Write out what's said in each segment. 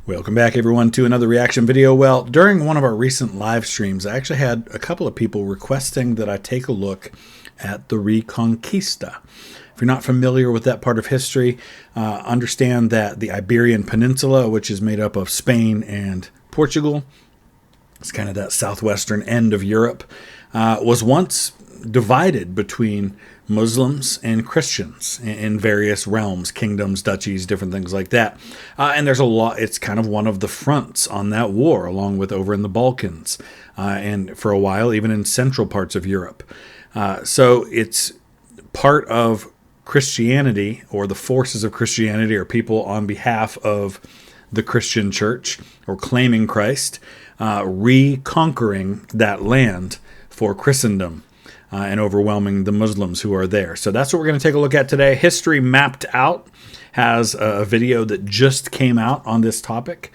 Welcome back, everyone, to another reaction video. Well, during one of our recent live streams, I actually had a couple of people requesting that I take a look at the Reconquista. If you're not familiar with that part of history, understand that the Iberian Peninsula, which is made up of Spain and Portugal, it's kind of that southwestern end of Europe, was once divided between Muslims and Christians in various realms, kingdoms, duchies, different things like that. And there's a lot, it's kind of one of the fronts on that war, along with over in the Balkans, and for a while, even in central parts of Europe. So it's part of Christianity, or the forces of Christianity, or people on behalf of the Christian church, or claiming Christ, reconquering that land for Christendom. And overwhelming the Muslims who are there. So that's what we're going to take a look at today. History Mapped Out has a video that just came out on this topic.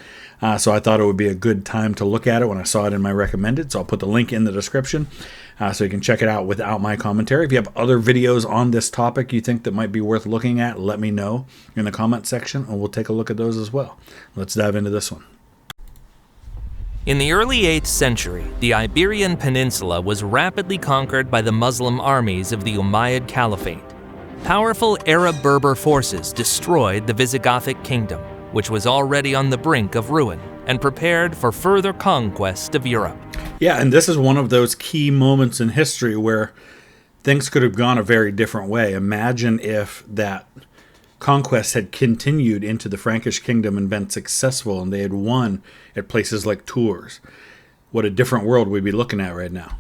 So I thought it would be a good time to look at it when I saw it in my recommended. So I'll put the link in the description so you can check it out without my commentary. If you have other videos on this topic you think that might be worth looking at, let me know in the comment section and we'll take a look at those as well. Let's dive into this one. In the early 8th century, the Iberian Peninsula was rapidly conquered by the Muslim armies of the Umayyad Caliphate. Powerful Arab-Berber forces destroyed the Visigothic kingdom, which was already on the brink of ruin, and prepared for further conquest of Europe. Yeah, and this is one of those key moments in history where things could have gone a very different way. Imagine if that conquest had continued into the Frankish kingdom and been successful, and they had won at places like Tours. What a different world we'd be looking at right now.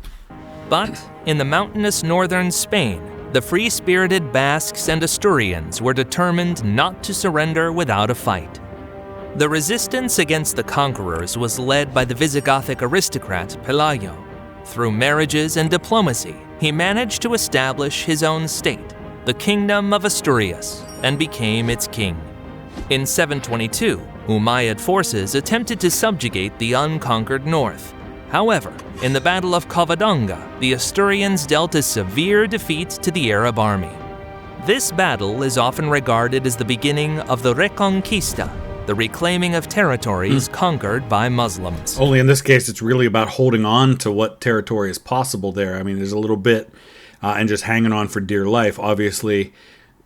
But in the mountainous northern Spain, the free-spirited Basques and Asturians were determined not to surrender without a fight. The resistance against the conquerors was led by the Visigothic aristocrat Pelayo. Through marriages and diplomacy, he managed to establish his own state, the Kingdom of Asturias, and became its king. In 722, Umayyad forces attempted to subjugate the unconquered north. However, in the Battle of Covadonga, the Asturians dealt a severe defeat to the Arab army. This battle is often regarded as the beginning of the Reconquista, the reclaiming of territories conquered by Muslims. Only in this case, it's really about holding on to what territory is possible there. I mean, there's a little bit and just hanging on for dear life. Obviously,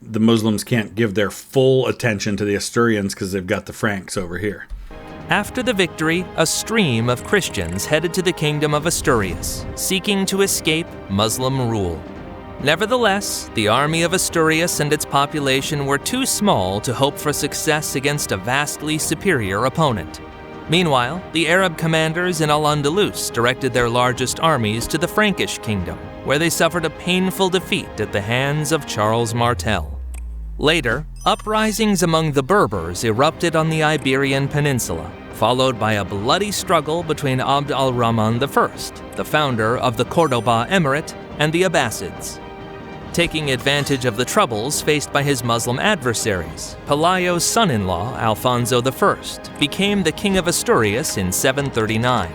the Muslims can't give their full attention to the Asturians because they've got the Franks over here. After the victory, a stream of Christians headed to the Kingdom of Asturias, seeking to escape Muslim rule. Nevertheless, the army of Asturias and its population were too small to hope for success against a vastly superior opponent. Meanwhile, the Arab commanders in Al-Andalus directed their largest armies to the Frankish kingdom, where they suffered a painful defeat at the hands of Charles Martel. Later, uprisings among the Berbers erupted on the Iberian Peninsula, followed by a bloody struggle between Abd al-Rahman I, the founder of the Cordoba Emirate, and the Abbasids. Taking advantage of the troubles faced by his Muslim adversaries, Pelayo's son-in-law, Alfonso I, became the King of Asturias in 739.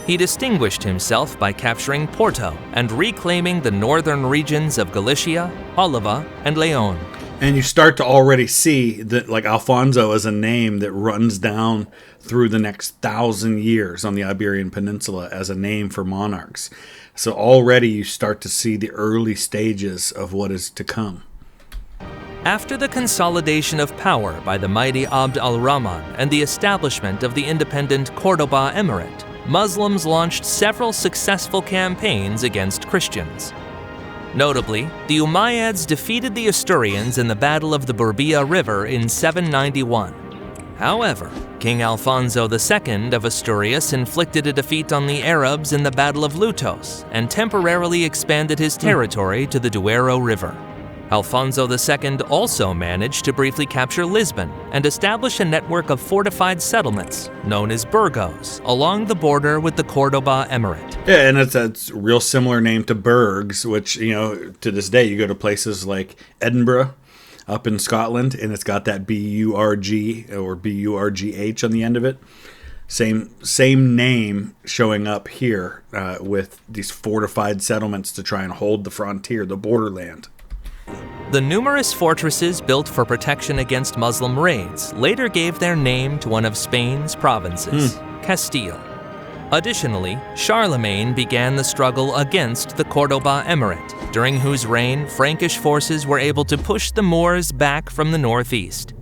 He distinguished himself by capturing Porto and reclaiming the northern regions of Galicia, Oliva, and Leon. And you start to already see that, like, Alfonso is a name that runs down through the next 1,000 years on the Iberian Peninsula as a name for monarchs. So already you start to see the early stages of what is to come. After the consolidation of power by the mighty Abd al-Rahman and the establishment of the independent Cordoba Emirate, Muslims launched several successful campaigns against Christians. Notably, the Umayyads defeated the Asturians in the Battle of the Burbia River in 791. However, King Alfonso II of Asturias inflicted a defeat on the Arabs in the Battle of Lutos and temporarily expanded his territory to the Duero River. Alfonso II also managed to briefly capture Lisbon and establish a network of fortified settlements, known as burgos, along the border with the Cordoba Emirate. Yeah, and it's a real similar name to burgs, which, you know, to this day you go to places like Edinburgh up in Scotland, and it's got that B-U-R-G or B-U-R-G-H on the end of it. Same name showing up here with these fortified settlements to try and hold the frontier, the borderland. The numerous fortresses built for protection against Muslim raids later gave their name to one of Spain's provinces, Castile. Additionally, Charlemagne began the struggle against the Cordoba Emirate, during whose reign Frankish forces were able to push the Moors back from the northeast.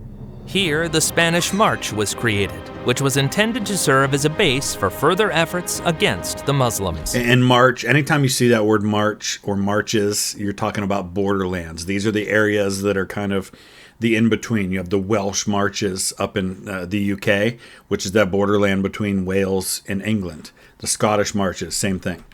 Here, the Spanish March was created, which was intended to serve as a base for further efforts against the Muslims. And march, anytime you see that word march or marches, you're talking about borderlands. These are the areas that are kind of the in-between. You have the Welsh marches up in the UK, which is that borderland between Wales and England. The Scottish marches, same thing.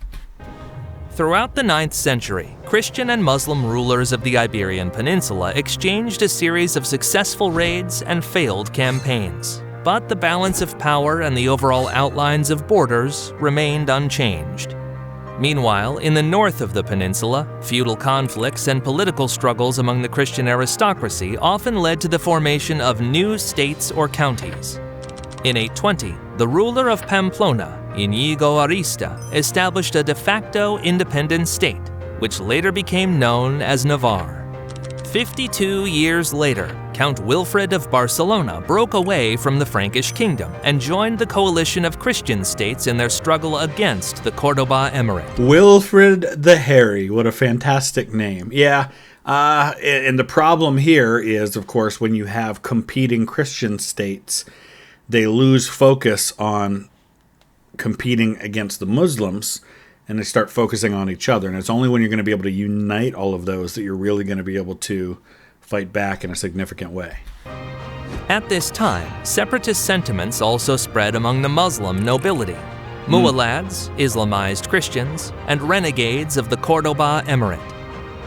Throughout the 9th century, Christian and Muslim rulers of the Iberian Peninsula exchanged a series of successful raids and failed campaigns. But the balance of power and the overall outlines of borders remained unchanged. Meanwhile, in the north of the peninsula, feudal conflicts and political struggles among the Christian aristocracy often led to the formation of new states or counties. In 820, the ruler of Pamplona, Inigo Arista, established a de facto independent state, which later became known as Navarre. 52 years later, Count Wilfrid of Barcelona broke away from the Frankish kingdom and joined the coalition of Christian states in their struggle against the Cordoba Emirate. Wilfrid the Hairy, what a fantastic name. Yeah, and the problem here is, of course, when you have competing Christian states, they lose focus on competing against the Muslims, and they start focusing on each other. And it's only when you're going to be able to unite all of those that you're really going to be able to fight back in a significant way. At this time, separatist sentiments also spread among the Muslim nobility. Muwallads, Islamized Christians, and renegades of the Cordoba Emirate.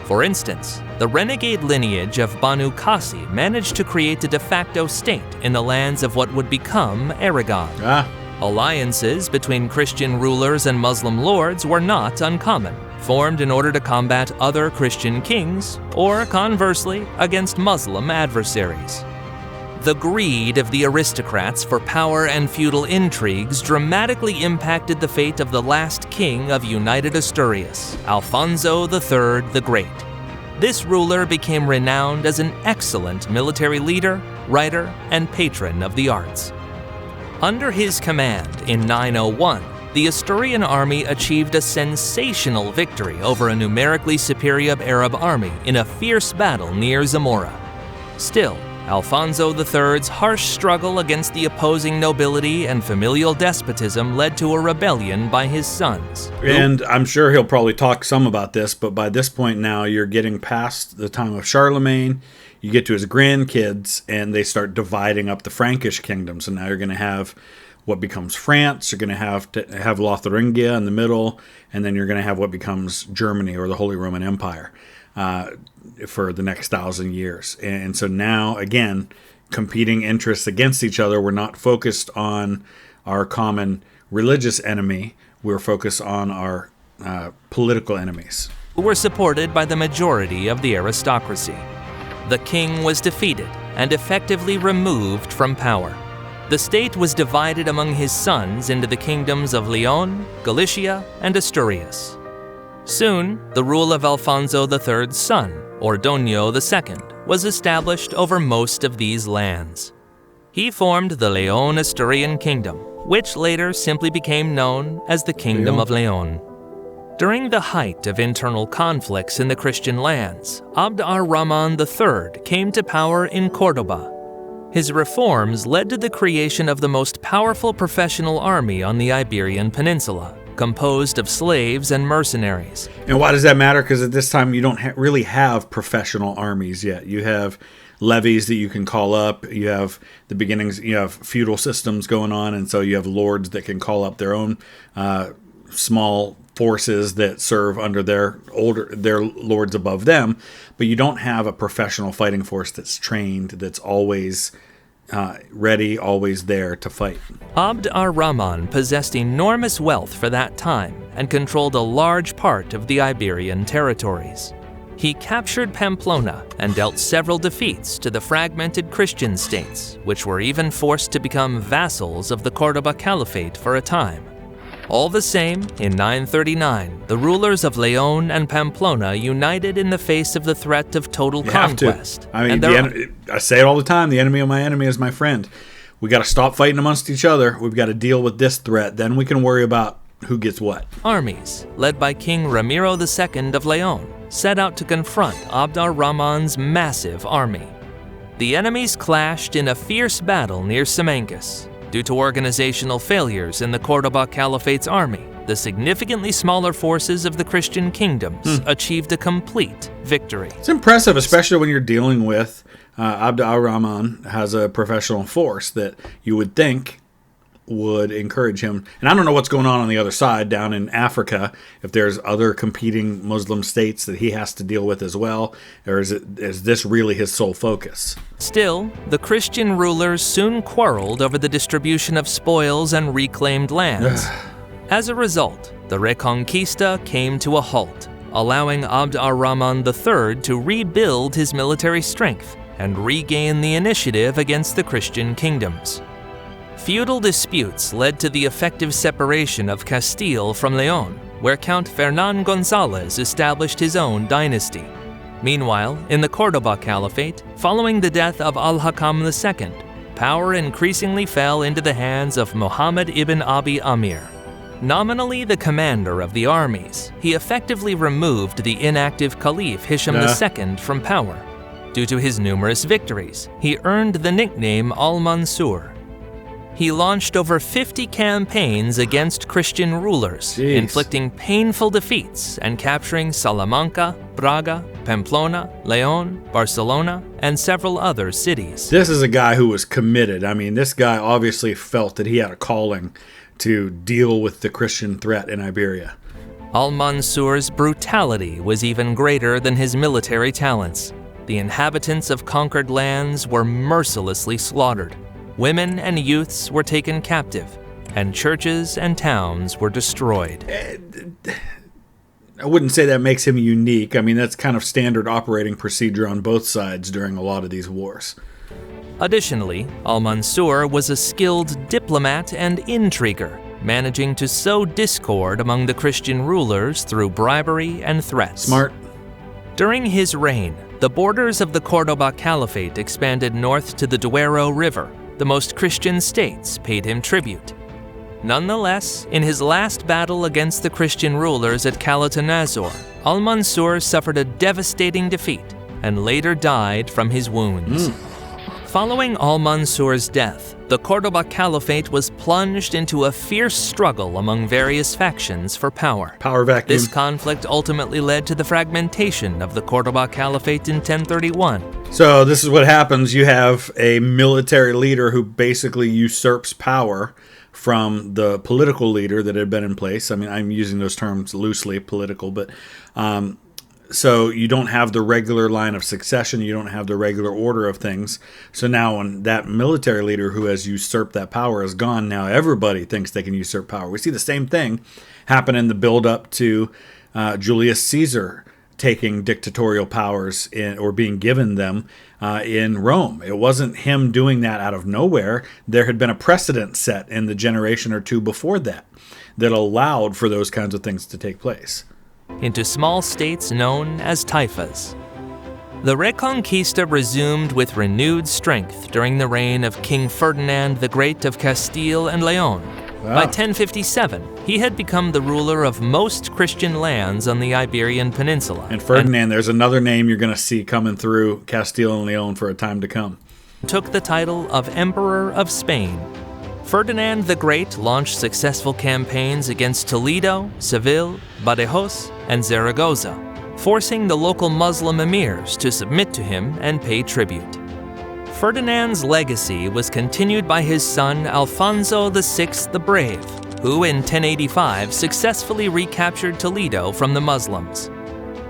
For instance, the renegade lineage of Banu Qasi managed to create a de facto state in the lands of what would become Aragon. Alliances between Christian rulers and Muslim lords were not uncommon, formed in order to combat other Christian kings, or conversely, against Muslim adversaries. The greed of the aristocrats for power and feudal intrigues dramatically impacted the fate of the last king of United Asturias, Alfonso III the Great. This ruler became renowned as an excellent military leader, writer, and patron of the arts. Under his command in 901, the Asturian army achieved a sensational victory over a numerically superior Arab army in a fierce battle near Zamora. Still, Alfonso III's harsh struggle against the opposing nobility and familial despotism led to a rebellion by his sons. And I'm sure he'll probably talk some about this, but by this point now, you're getting past the time of Charlemagne. You get to his grandkids, and they start dividing up the Frankish kingdom. So now you're going to have what becomes France. You're going to have Lotharingia in the middle, and then you're going to have what becomes Germany or the Holy Roman Empire for the next 1,000 years. And so now, again, competing interests against each other. We're not focused on our common religious enemy. We're focused on our political enemies, who were supported by the majority of the aristocracy. The king was defeated and effectively removed from power. The state was divided among his sons into the kingdoms of Leon, Galicia, and Asturias. Soon, the rule of Alfonso III's son, Ordoño II, was established over most of these lands. He formed the Leon-Asturian Kingdom, which later simply became known as the Kingdom of Leon. During the height of internal conflicts in the Christian lands, Abd ar-Rahman III came to power in Cordoba. His reforms led to the creation of the most powerful professional army on the Iberian Peninsula, composed of slaves and mercenaries. And why does that matter? Because at this time you don't really have professional armies yet. You have levies that you can call up. You have the beginnings. You have feudal systems going on, and so you have lords that can call up their own small forces that serve under their lords above them. But you don't have a professional fighting force that's trained, that's always ready, always there to fight. Abd ar-Rahman possessed enormous wealth for that time and controlled a large part of the Iberian territories. He captured Pamplona and dealt several defeats to the fragmented Christian states, which were even forced to become vassals of the Cordoba Caliphate for a time. All the same, in 939, the rulers of Leon and Pamplona united in the face of the threat of total conquest. I mean, I say it all the time, the enemy of my enemy is my friend. We got to stop fighting amongst each other. We've got to deal with this threat. Then we can worry about who gets what. Armies, led by King Ramiro II of Leon, set out to confront Abd ar-Rahman's massive army. The enemies clashed in a fierce battle near Simancas. Due to organizational failures in the Cordoba Caliphate's army, the significantly smaller forces of the Christian kingdoms achieved a complete victory. It's impressive, especially when you're dealing with Abd ar-Rahman has a professional force that you would think would encourage him. And I don't know what's going on the other side down in Africa, if there's other competing Muslim states that he has to deal with as well, or is this really his sole focus? Still, the Christian rulers soon quarreled over the distribution of spoils and reclaimed lands. As a result, the Reconquista came to a halt, allowing Abd ar-Rahman III to rebuild his military strength and regain the initiative against the Christian kingdoms. Feudal disputes led to the effective separation of Castile from Leon, where Count Fernán González established his own dynasty. Meanwhile, in the Cordoba Caliphate, following the death of Al-Hakam II, power increasingly fell into the hands of Muhammad ibn Abi Amir. Nominally the commander of the armies, he effectively removed the inactive Caliph Hisham II from power. Due to his numerous victories, he earned the nickname Al-Mansur. He launched over 50 campaigns against Christian rulers, inflicting painful defeats and capturing Salamanca, Braga, Pamplona, Leon, Barcelona, and several other cities. This is a guy who was committed. I mean, this guy obviously felt that he had a calling to deal with the Christian threat in Iberia. Al-Mansur's brutality was even greater than his military talents. The inhabitants of conquered lands were mercilessly slaughtered. Women and youths were taken captive, and churches and towns were destroyed. I wouldn't say that makes him unique. I mean, that's kind of standard operating procedure on both sides during a lot of these wars. Additionally, Al-Mansur was a skilled diplomat and intriguer, managing to sow discord among the Christian rulers through bribery and threats. Smart. During his reign, the borders of the Cordoba Caliphate expanded north to the Duero River. The most Christian states paid him tribute. Nonetheless, in his last battle against the Christian rulers at Calatanazor, Al-Mansur suffered a devastating defeat and later died from his wounds. Following Al-Mansur's death, the Cordoba Caliphate was plunged into a fierce struggle among various factions for power. Power vacuum. This conflict ultimately led to the fragmentation of the Cordoba Caliphate in 1031. So this is what happens. You have a military leader who basically usurps power from the political leader that had been in place. I mean, I'm using those terms loosely, political, but so you don't have the regular line of succession. You don't have the regular order of things. So now when that military leader who has usurped that power is gone, now everybody thinks they can usurp power. We see the same thing happen in the build-up to Julius Caesar taking dictatorial powers or being given them in Rome. It wasn't him doing that out of nowhere. There had been a precedent set in the generation or two before that allowed for those kinds of things to take place. Into small states known as taifas. The Reconquista resumed with renewed strength during the reign of King Ferdinand the Great of Castile and Leon. Wow. By 1057, he had become the ruler of most Christian lands on the Iberian Peninsula. And Ferdinand, there's another name you're going to see coming through Castile and Leon for a time to come. Took the title of Emperor of Spain. Ferdinand the Great launched successful campaigns against Toledo, Seville, Badajoz, and Zaragoza, forcing the local Muslim emirs to submit to him and pay tribute. Ferdinand's legacy was continued by his son Alfonso VI the Brave, who in 1085 successfully recaptured Toledo from the Muslims.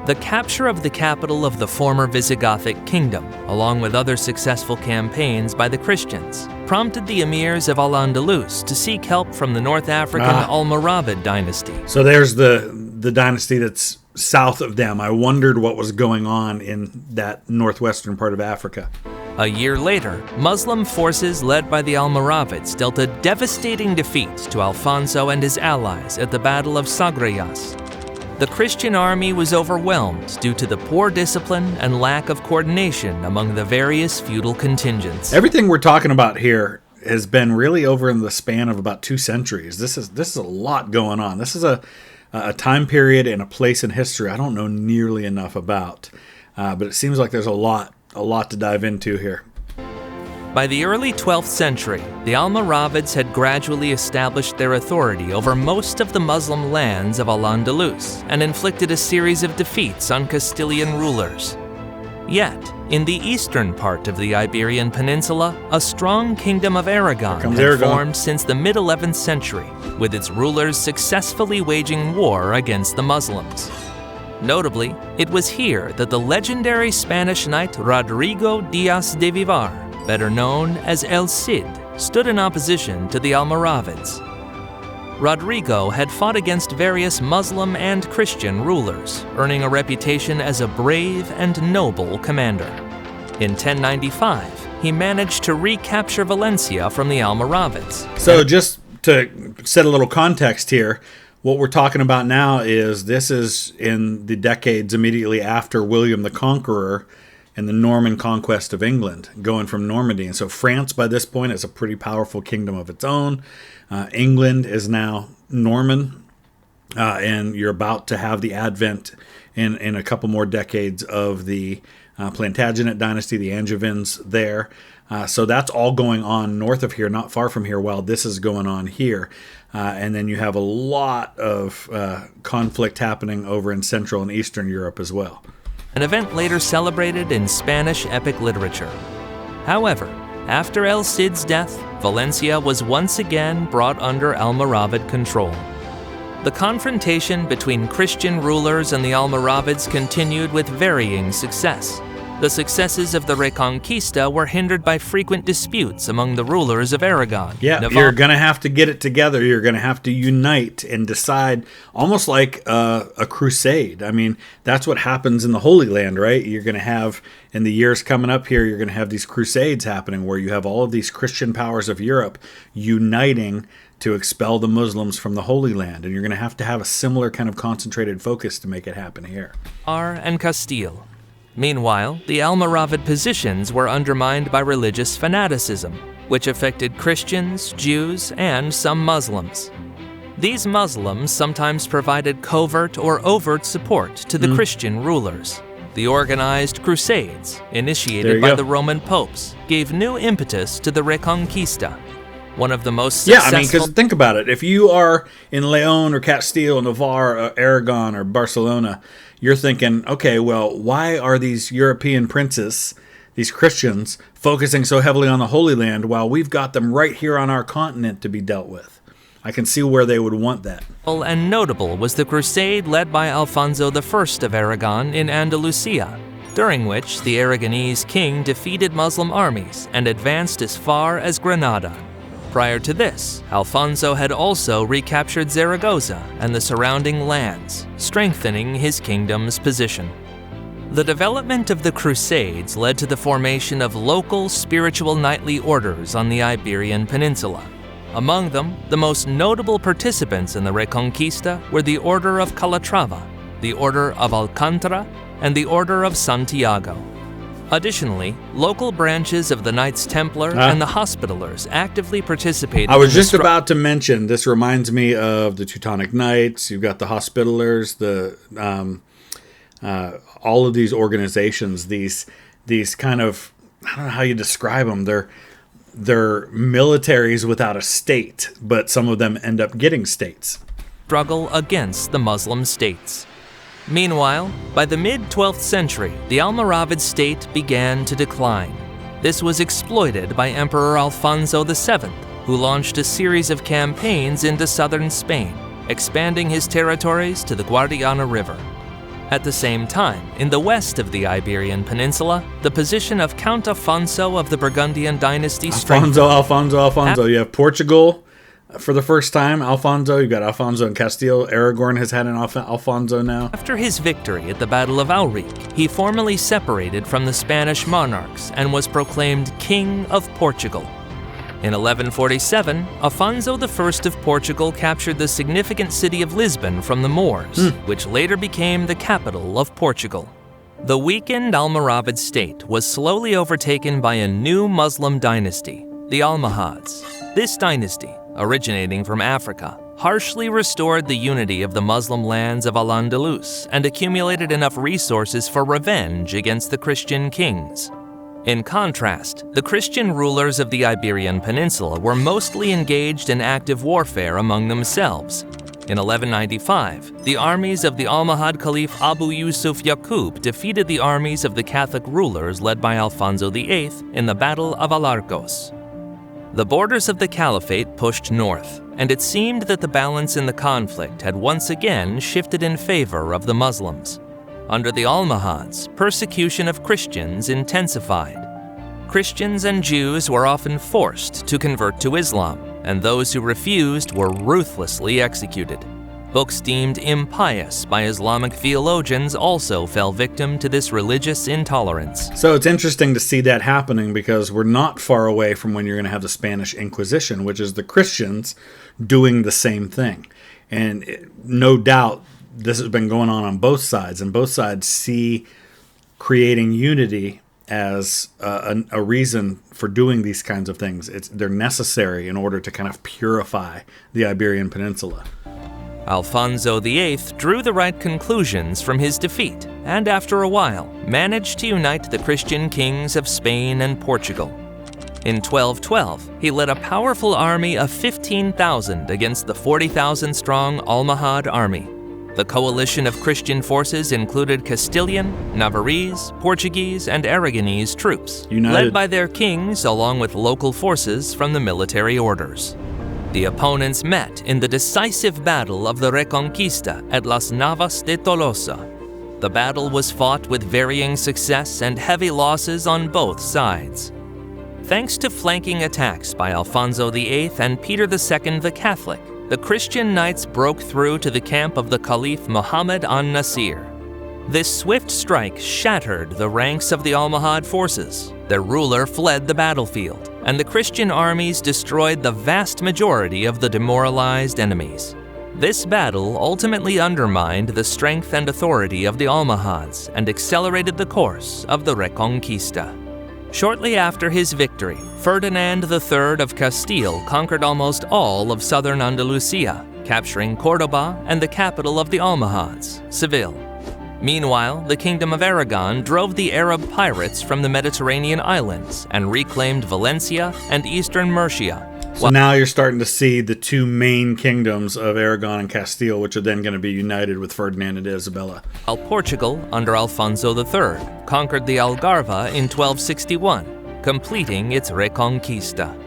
The capture of the capital of the former Visigothic kingdom, along with other successful campaigns by the Christians, prompted the emirs of Al-Andalus to seek help from the North African Almoravid dynasty. So there's the dynasty that's south of them. I wondered what was going on in that northwestern part of Africa. A year later, Muslim forces led by the Almoravids dealt a devastating defeat to Alfonso and his allies at the Battle of Sagreras. The Christian army was overwhelmed due to the poor discipline and lack of coordination among the various feudal contingents. Everything we're talking about here has been really over in the span of about 2 centuries. This is a lot going on. This is a time period and a place in history I don't know nearly enough about, but it seems like there's a lot to dive into here. By the early 12th century, the Almoravids had gradually established their authority over most of the Muslim lands of Al-Andalus and inflicted a series of defeats on Castilian rulers. Yet, in the eastern part of the Iberian Peninsula, a strong kingdom of Aragon had formed since the mid-11th century, with its rulers successfully waging war against the Muslims. Notably, it was here that the legendary Spanish knight Rodrigo Díaz de Vivar, better known as El Cid, stood in opposition to the Almoravids. Rodrigo had fought against various Muslim and Christian rulers, earning a reputation as a brave and noble commander. In 1095, he managed to recapture Valencia from the Almoravids. So just to set a little context here, what we're talking about now is this is in the decades immediately after William the Conqueror and the Norman conquest of England, going from Normandy. And so France, by this point, is a pretty powerful kingdom of its own. England is now Norman, and you're about to have the advent in a couple more decades of the Plantagenet dynasty, the Angevins there. So that's all going on north of here, not far from here, while this is going on here. And then you have a lot of conflict happening over in Central and Eastern Europe as well. An event later celebrated in Spanish epic literature. However, after El Cid's death, Valencia was once again brought under Almoravid control. The confrontation between Christian rulers and the Almoravids continued with varying success. The successes of the Reconquista were hindered by frequent disputes among the rulers of Aragon. Yeah, you're going to have to get it together. You're going to have to unite and decide, almost like a crusade. I mean, that's what happens in the Holy Land, right? You're going to have, in the years coming up here, you're going to have these crusades happening where you have all of these Christian powers of Europe uniting to expel the Muslims from the Holy Land. And you're going to have a similar kind of concentrated focus to make it happen here. And Castile. Meanwhile, the Almoravid positions were undermined by religious fanaticism, which affected Christians, Jews, and some Muslims. These Muslims sometimes provided covert or overt support to the Christian rulers. The organized Crusades, initiated by the Roman popes, gave new impetus to the Reconquista. One of the most successful... Yeah, I mean, because think about it. If you are in Leon or Castile, Navarre, Aragon, or Barcelona, you're thinking, okay, well, why are these European princes, these Christians, focusing so heavily on the Holy Land while we've got them right here on our continent to be dealt with? I can see where they would want that. And notable was the crusade led by Alfonso I of Aragon in Andalusia, during which the Aragonese king defeated Muslim armies and advanced as far as Granada. Prior to this, Alfonso had also recaptured Zaragoza and the surrounding lands, strengthening his kingdom's position. The development of the Crusades led to the formation of local spiritual knightly orders on the Iberian Peninsula. Among them, the most notable participants in the Reconquista were the Order of Calatrava, the Order of Alcantara, and the Order of Santiago. Additionally, local branches of the Knights Templar and the Hospitallers actively participated. I was just about to mention, this reminds me of the Teutonic Knights. You've got the Hospitallers, all of these organizations, these kind of, I don't know how you describe them. They're militaries without a state, but some of them end up getting states. Struggle against the Muslim states. Meanwhile, by the mid-12th century, the Almoravid state began to decline. This was exploited by Emperor Alfonso VII, who launched a series of campaigns into southern Spain, expanding his territories to the Guadiana River. At the same time, in the west of the Iberian Peninsula, the position of Count Afonso of the Burgundian dynasty strengthened. Alfonso. You have Portugal, for the first time, Alfonso. You've got Alfonso in Castile. Aragorn has had an Alfonso now. After his victory at the Battle of Auric, he formally separated from the Spanish monarchs and was proclaimed King of Portugal. In 1147, Afonso I of Portugal captured the significant city of Lisbon from the Moors, which later became the capital of Portugal. The weakened Almoravid state was slowly overtaken by a new Muslim dynasty, the Almohads. This dynasty, originating from Africa, harshly restored the unity of the Muslim lands of Al-Andalus and accumulated enough resources for revenge against the Christian kings. In contrast, the Christian rulers of the Iberian Peninsula were mostly engaged in active warfare among themselves. In 1195, the armies of the Almohad Caliph Abu Yusuf Yaqub defeated the armies of the Catholic rulers led by Alfonso VIII in the Battle of Alarcos. The borders of the Caliphate pushed north, and it seemed that the balance in the conflict had once again shifted in favor of the Muslims. Under the Almohads, persecution of Christians intensified. Christians and Jews were often forced to convert to Islam, and those who refused were ruthlessly executed. Books deemed impious by Islamic theologians also fell victim to this religious intolerance. So it's interesting to see that happening because we're not far away from when you're going to have the Spanish Inquisition, which is the Christians doing the same thing. And no doubt this has been going on both sides, and both sides see creating unity as a reason for doing these kinds of things. They're necessary in order to kind of purify the Iberian Peninsula. Alfonso VIII drew the right conclusions from his defeat, and after a while, managed to unite the Christian kings of Spain and Portugal. In 1212, he led a powerful army of 15,000 against the 40,000-strong Almohad army. The coalition of Christian forces included Castilian, Navarrese, Portuguese, and Aragonese troops, led by their kings along with local forces from the military orders. The opponents met in the decisive battle of the Reconquista at Las Navas de Tolosa. The battle was fought with varying success and heavy losses on both sides. Thanks to flanking attacks by Alfonso VIII and Peter II the Catholic, the Christian knights broke through to the camp of the Caliph Muhammad an-Nasir. This swift strike shattered the ranks of the Almohad forces. Their ruler fled the battlefield, and the Christian armies destroyed the vast majority of the demoralized enemies. This battle ultimately undermined the strength and authority of the Almohads and accelerated the course of the Reconquista. Shortly after his victory, Ferdinand III of Castile conquered almost all of southern Andalusia, capturing Cordoba and the capital of the Almohads, Seville. Meanwhile, the Kingdom of Aragon drove the Arab pirates from the Mediterranean islands and reclaimed Valencia and eastern Murcia. So now you're starting to see the two main kingdoms of Aragon and Castile, which are then going to be united with Ferdinand and Isabella. While Portugal, under Alfonso III, conquered the Algarve in 1261, completing its Reconquista.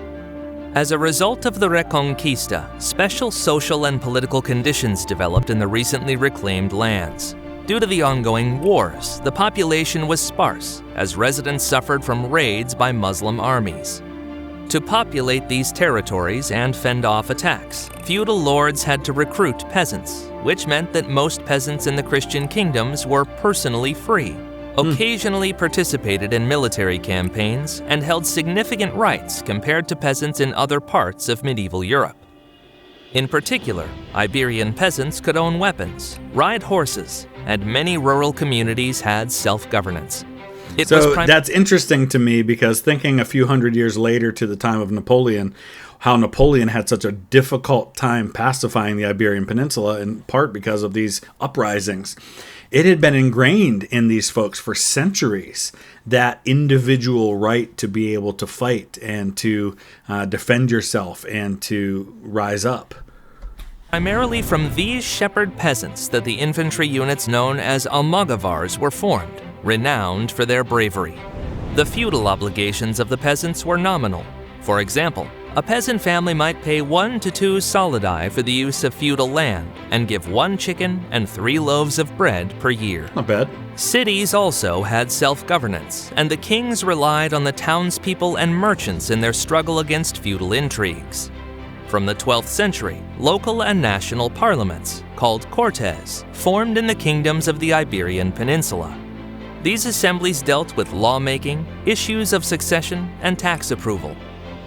As a result of the Reconquista, special social and political conditions developed in the recently reclaimed lands. Due to the ongoing wars, the population was sparse, as residents suffered from raids by Muslim armies. To populate these territories and fend off attacks, feudal lords had to recruit peasants, which meant that most peasants in the Christian kingdoms were personally free, occasionally participated in military campaigns, and held significant rights compared to peasants in other parts of medieval Europe. In particular, Iberian peasants could own weapons, ride horses, and many rural communities had self-governance. That's interesting to me because thinking a few hundred years later to the time of Napoleon, how Napoleon had such a difficult time pacifying the Iberian Peninsula, in part because of these uprisings. It had been ingrained in these folks for centuries, that individual right to be able to fight and to defend yourself and to rise up. Primarily from these shepherd peasants that the infantry units known as Almogavars were formed, renowned for their bravery. The feudal obligations of the peasants were nominal. For example, a peasant family might pay 1 to 2 solidi for the use of feudal land and give 1 chicken and 3 loaves of bread per year. Not bad. Cities also had self-governance, and the kings relied on the townspeople and merchants in their struggle against feudal intrigues. From the 12th century, local and national parliaments, called Cortes, formed in the kingdoms of the Iberian Peninsula. These assemblies dealt with lawmaking, issues of succession, and tax approval.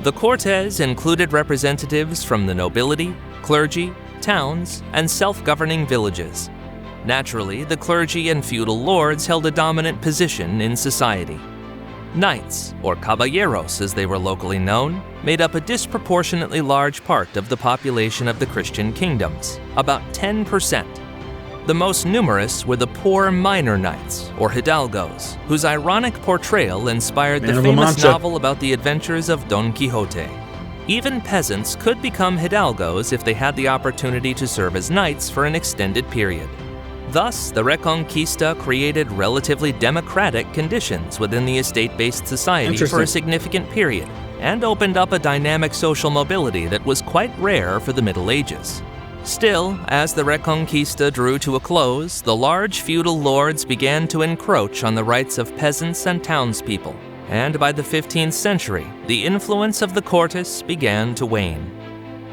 The Cortes included representatives from the nobility, clergy, towns, and self-governing villages. Naturally, the clergy and feudal lords held a dominant position in society. Knights, or caballeros as they were locally known, made up a disproportionately large part of the population of the Christian kingdoms, about 10%. The most numerous were the poor minor knights, or hidalgos, whose ironic portrayal inspired the famous novel about the adventures of Don Quixote. Even peasants could become hidalgos if they had the opportunity to serve as knights for an extended period. Thus, the Reconquista created relatively democratic conditions within the estate-based society for a significant period, and opened up a dynamic social mobility that was quite rare for the Middle Ages. Still, as the Reconquista drew to a close, the large feudal lords began to encroach on the rights of peasants and townspeople, and by the 15th century, the influence of the Cortes began to wane.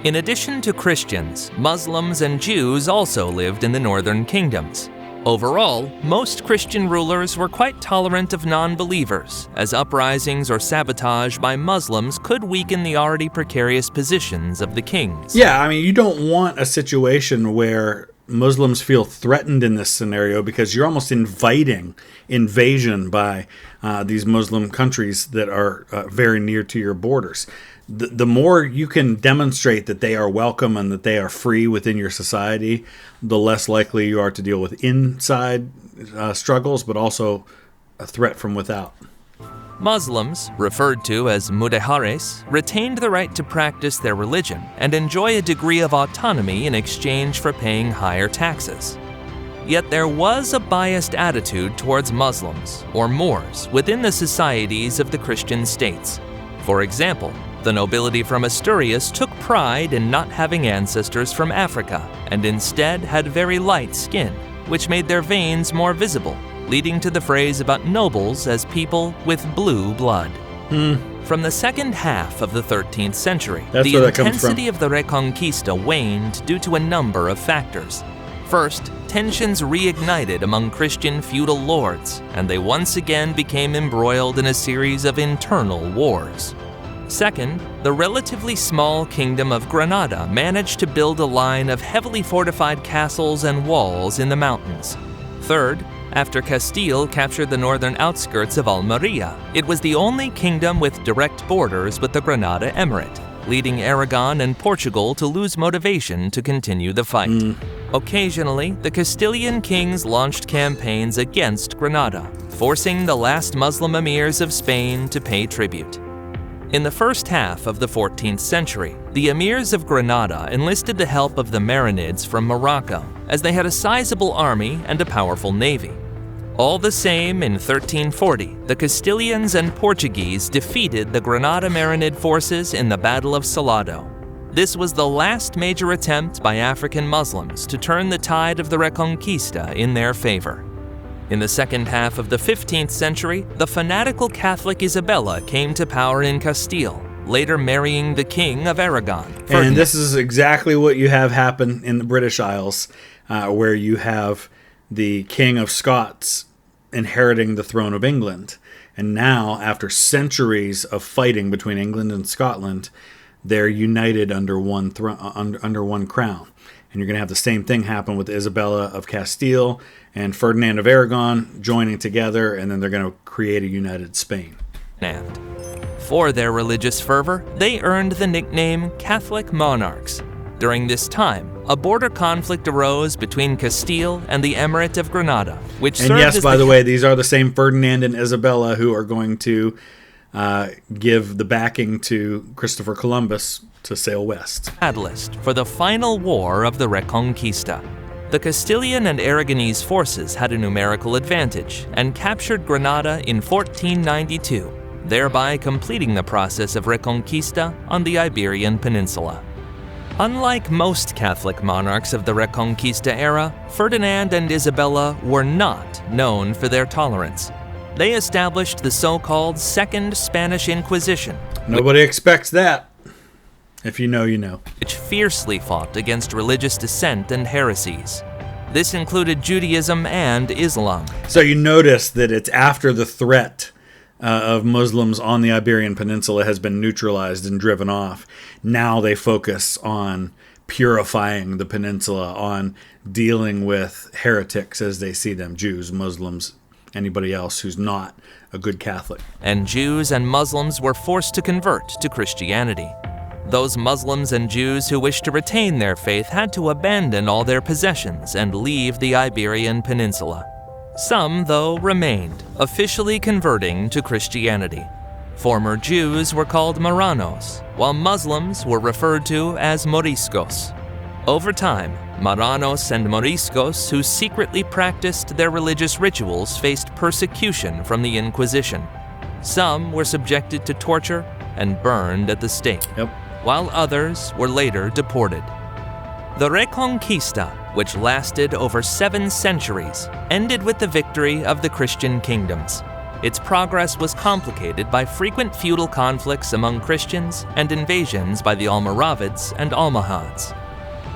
In addition to Christians, Muslims and Jews also lived in the northern kingdoms. Overall, most Christian rulers were quite tolerant of non-believers, as uprisings or sabotage by Muslims could weaken the already precarious positions of the kings. Yeah, I mean, you don't want a situation where Muslims feel threatened in this scenario because you're almost inviting invasion by these Muslim countries that are very near to your borders. The more you can demonstrate that they are welcome and that they are free within your society, the less likely you are to deal with inside struggles, but also a threat from without. Muslims, referred to as mudejares, retained the right to practice their religion and enjoy a degree of autonomy in exchange for paying higher taxes. Yet there was a biased attitude towards Muslims, or Moors, within the societies of the Christian states. For example, the nobility from Asturias took pride in not having ancestors from Africa, and instead had very light skin, which made their veins more visible, leading to the phrase about nobles as people with blue blood. From the second half of the 13th century, the intensity of the Reconquista waned due to a number of factors. First, tensions reignited among Christian feudal lords, and they once again became embroiled in a series of internal wars. Second, the relatively small kingdom of Granada managed to build a line of heavily fortified castles and walls in the mountains. Third, after Castile captured the northern outskirts of Almeria, it was the only kingdom with direct borders with the Granada Emirate, leading Aragon and Portugal to lose motivation to continue the fight. Occasionally, the Castilian kings launched campaigns against Granada, forcing the last Muslim emirs of Spain to pay tribute. In the first half of the 14th century, the emirs of Granada enlisted the help of the Marinids from Morocco, as they had a sizable army and a powerful navy. All the same, in 1340, the Castilians and Portuguese defeated the Granada Marinid forces in the Battle of Salado. This was the last major attempt by African Muslims to turn the tide of the Reconquista in their favor. In the second half of the 15th century, the fanatical Catholic Isabella came to power in Castile, later marrying the King of Aragon, Ferdinand. And this is exactly what you have happen in the British Isles, where you have the King of Scots inheriting the throne of England. And now, after centuries of fighting between England and Scotland, they're united under one under one crown. And you're going to have the same thing happen with Isabella of Castile and Ferdinand of Aragon joining together, and then they're going to create a united Spain. For their religious fervor, they earned the nickname Catholic Monarchs. During this time, a border conflict arose between Castile and the Emirate of Granada, which served as by the way, these are the same Ferdinand and Isabella who are going to give the backing to Christopher Columbus to sail west. Catalyst for the final war of the Reconquista. The Castilian and Aragonese forces had a numerical advantage and captured Granada in 1492, thereby completing the process of Reconquista on the Iberian Peninsula. Unlike most Catholic monarchs of the Reconquista era, Ferdinand and Isabella were not known for their tolerance. They established the so-called Second Spanish Inquisition. Nobody expects that. If you know, you know. which fiercely fought against religious dissent and heresies. This included Judaism and Islam. So you notice that it's after the threat of Muslims on the Iberian Peninsula has been neutralized and driven off. Now they focus on purifying the peninsula, on dealing with heretics as they see them, Jews, Muslims, anybody else who's not a good Catholic. And Jews and Muslims were forced to convert to Christianity. Those Muslims and Jews who wished to retain their faith had to abandon all their possessions and leave the Iberian Peninsula. Some, though, remained, officially converting to Christianity. Former Jews were called Marranos, while Muslims were referred to as Moriscos. Over time, Marranos and Moriscos who secretly practiced their religious rituals faced persecution from the Inquisition. Some were subjected to torture and burned at the stake, while others were later deported. The Reconquista, which lasted over 7 centuries, ended with the victory of the Christian kingdoms. Its progress was complicated by frequent feudal conflicts among Christians and invasions by the Almoravids and Almohads.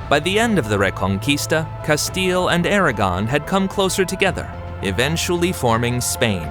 By the end of the Reconquista, Castile and Aragon had come closer together, eventually forming Spain.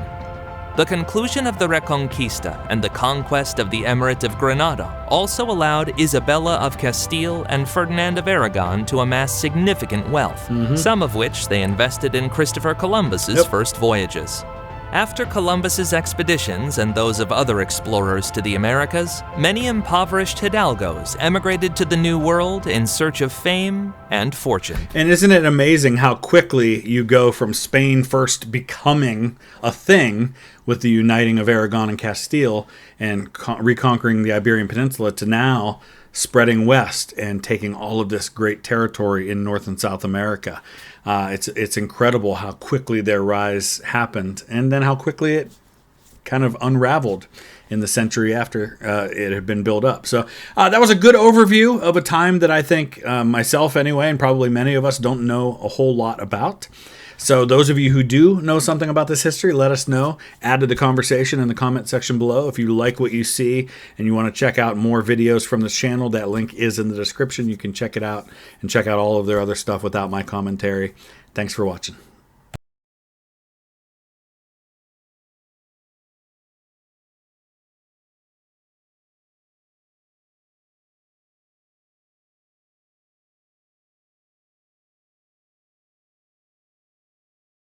The conclusion of the Reconquista and the conquest of the Emirate of Granada also allowed Isabella of Castile and Ferdinand of Aragon to amass significant wealth, some of which they invested in Christopher Columbus's first voyages. After Columbus's expeditions and those of other explorers to the Americas, many impoverished hidalgos emigrated to the New World in search of fame and fortune. And isn't it amazing how quickly you go from Spain first becoming a thing with the uniting of Aragon and Castile and reconquering the Iberian Peninsula to now spreading west and taking all of this great territory in North and South America. It's incredible how quickly their rise happened, and then how quickly it kind of unraveled in the century after it had been built up. So that was a good overview of a time that I think myself anyway, and probably many of us don't know a whole lot about. So those of you who do know something about this history, let us know. Add to the conversation in the comment section below. If you like what you see and you want to check out more videos from this channel, that link is in the description. You can check it out and check out all of their other stuff without my commentary. Thanks for watching.